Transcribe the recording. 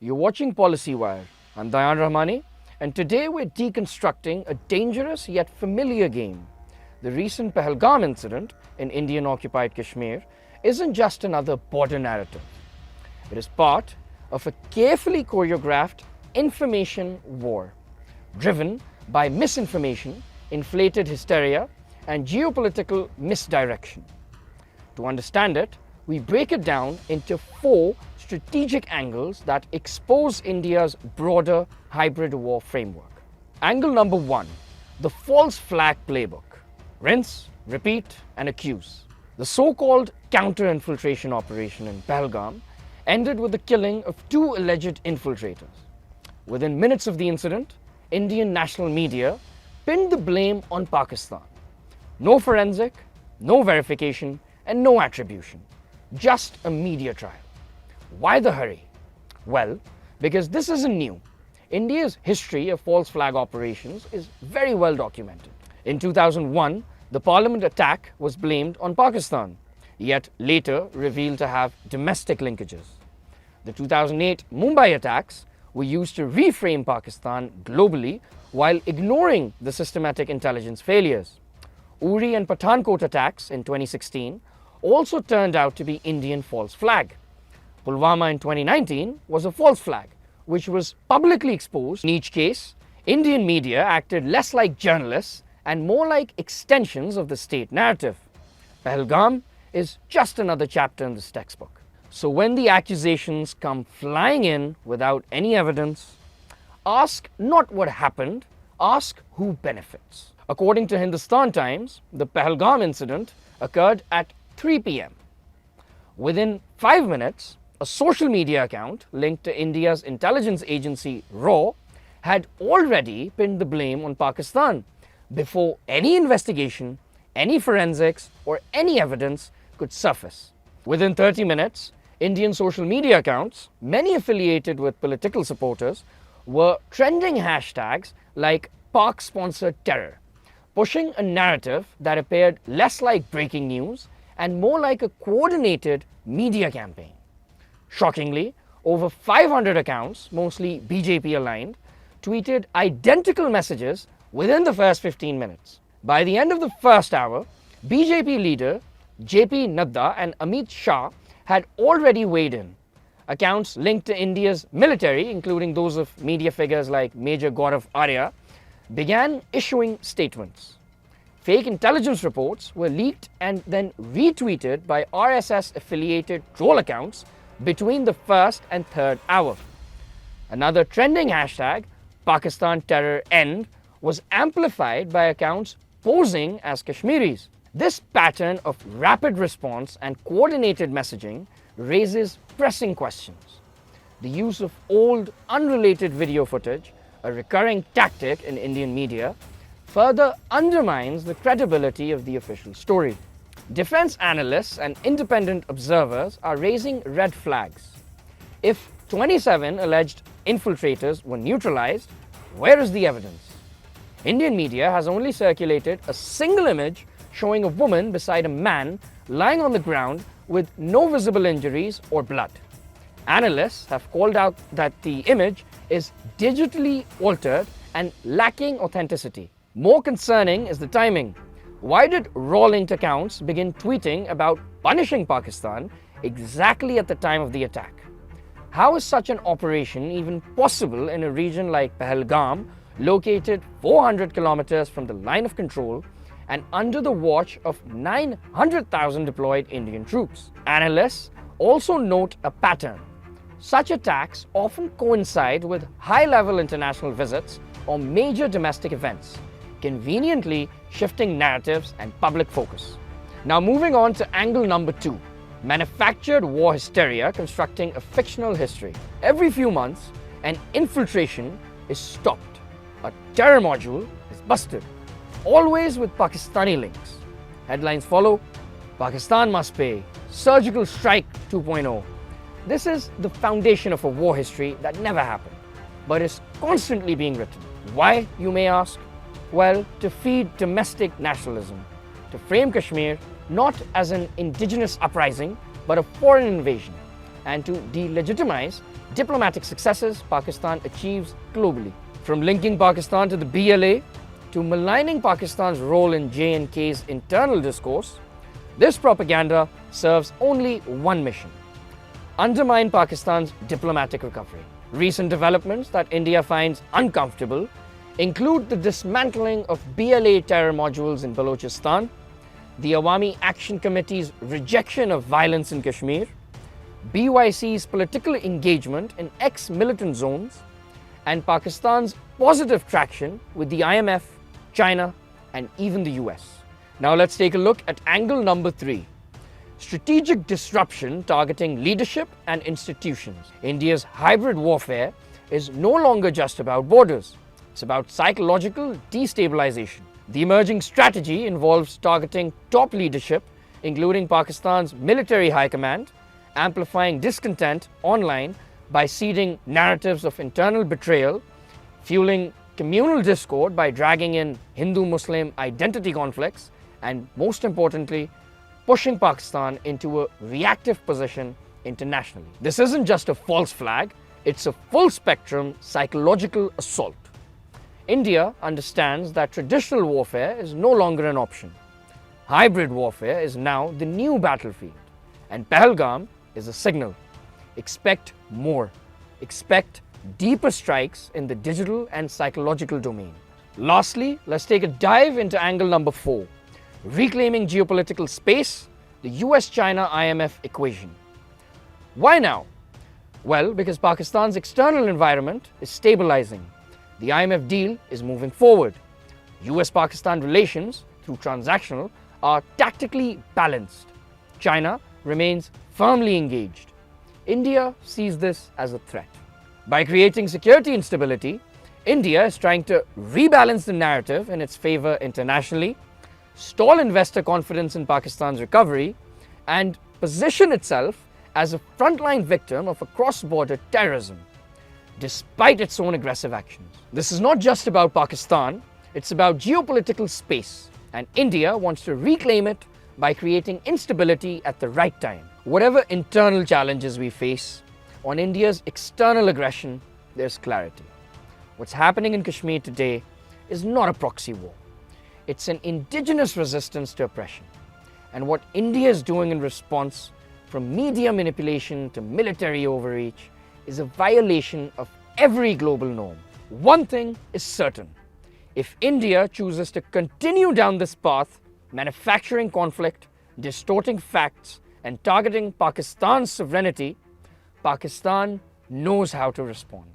You're watching Policy Wire. I'm Dayan Rahmani, and today we're deconstructing a dangerous yet familiar game. The recent Pahalgam incident in Indian-occupied Kashmir isn't just another border narrative. It is part of a carefully choreographed information war, driven by misinformation, inflated hysteria, and geopolitical misdirection. To understand it, we break it down into 4 strategic angles that expose India's broader hybrid war framework. Angle number 1, the false flag playbook. Rinse, repeat, and accuse. The so-called counter-infiltration operation in Pahalgam ended with the killing of 2 alleged infiltrators. Within minutes of the incident, Indian national media pinned the blame on Pakistan. No forensic, no verification, and no attribution. Just a media trial. Why the hurry? Well, because this isn't new. India's history of false flag operations is very well documented. In 2001, the parliament attack was blamed on Pakistan, yet later revealed to have domestic linkages. The 2008 Mumbai attacks were used to reframe Pakistan globally while ignoring the systematic intelligence failures. Uri and Pathankot attacks in 2016 also turned out to be Indian false flag. Pulwama in 2019 was a false flag, which was publicly exposed. In each case, Indian media acted less like journalists and more like extensions of the state narrative. Pahalgam is just another chapter in this textbook. So when the accusations come flying in without any evidence, ask not what happened, ask who benefits. According to Hindustan Times, the Pahalgam incident occurred at 3 p.m. Within 5 minutes, a social media account linked to India's intelligence agency RAW had already pinned the blame on Pakistan before any investigation, any forensics, or any evidence could surface. Within 30 minutes, Indian social media accounts, many affiliated with political supporters, were trending hashtags like Pak-sponsored terror, pushing a narrative that appeared less like breaking news and more like a coordinated media campaign. Shockingly, over 500 accounts, mostly BJP aligned, tweeted identical messages within the first 15 minutes. By the end of the first hour, BJP leader JP Nadda and Amit Shah had already weighed in. Accounts linked to India's military, including those of media figures like Major Gaurav Arya, began issuing statements. Fake intelligence reports were leaked and then retweeted by RSS-affiliated troll accounts between the first and third hour. Another trending hashtag, Pakistan Terror End, was amplified by accounts posing as Kashmiris. This pattern of rapid response and coordinated messaging raises pressing questions. The use of old, unrelated video footage, a recurring tactic in Indian media, further undermines the credibility of the official story. Defense analysts and independent observers are raising red flags. If 27 alleged infiltrators were neutralized, where is the evidence? Indian media has only circulated a single image showing a woman beside a man lying on the ground with no visible injuries or blood. Analysts have called out that the image is digitally altered and lacking authenticity. More concerning is the timing. Why did raw-linked accounts begin tweeting about punishing Pakistan exactly at the time of the attack? How is such an operation even possible in a region like Pahalgam, located 400 kilometers from the line of control and under the watch of 900,000 deployed Indian troops? Analysts also note a pattern. Such attacks often coincide with high-level international visits or major domestic events, conveniently shifting narratives and public focus. Now moving on to angle number 2, manufactured war hysteria constructing a fictional history. Every few months, an infiltration is stopped. A terror module is busted, always with Pakistani links. Headlines follow: Pakistan must pay, surgical strike 2.0. This is the foundation of a war history that never happened, but is constantly being written. Why, you may ask? Well, to feed domestic nationalism, to frame Kashmir not as an indigenous uprising, but a foreign invasion, and to delegitimize diplomatic successes Pakistan achieves globally. From linking Pakistan to the BLA to maligning Pakistan's role in J&K's internal discourse, this propaganda serves only one mission: undermine Pakistan's diplomatic recovery. Recent developments that India finds uncomfortable include the dismantling of BLA terror modules in Balochistan, the Awami Action Committee's rejection of violence in Kashmir, BYC's political engagement in ex-militant zones, and Pakistan's positive traction with the IMF, China, and even the US. Now let's take a look at angle number 3. Strategic disruption targeting leadership and institutions. India's hybrid warfare is no longer just about borders. It's about psychological destabilization. The emerging strategy involves targeting top leadership, including Pakistan's military high command, amplifying discontent online by seeding narratives of internal betrayal, fueling communal discord by dragging in Hindu-Muslim identity conflicts, and most importantly, pushing Pakistan into a reactive position internationally. This isn't just a false flag, it's a full-spectrum psychological assault. India understands that traditional warfare is no longer an option. Hybrid warfare is now the new battlefield, and Pahalgam is a signal. Expect more. Expect deeper strikes in the digital and psychological domain. Lastly, let's take a dive into angle number 4. Reclaiming geopolitical space, the US-China IMF equation. Why now? Well, because Pakistan's external environment is stabilizing. The IMF deal is moving forward. US-Pakistan relations, through transactional, are tactically balanced. China remains firmly engaged. India sees this as a threat. By creating security instability, India is trying to rebalance the narrative in its favor internationally, stall investor confidence in Pakistan's recovery, and position itself as a frontline victim of a cross-border terrorism, despite its own aggressive actions. This is not just about Pakistan, it's about geopolitical space, and India wants to reclaim it by creating instability at the right time. Whatever internal challenges we face, on India's external aggression, there's clarity. What's happening in Kashmir today is not a proxy war. It's an indigenous resistance to oppression. And what India is doing in response, from media manipulation to military overreach, is a violation of every global norm. One thing is certain: if India chooses to continue down this path, manufacturing conflict, distorting facts, and targeting Pakistan's sovereignty, Pakistan knows how to respond.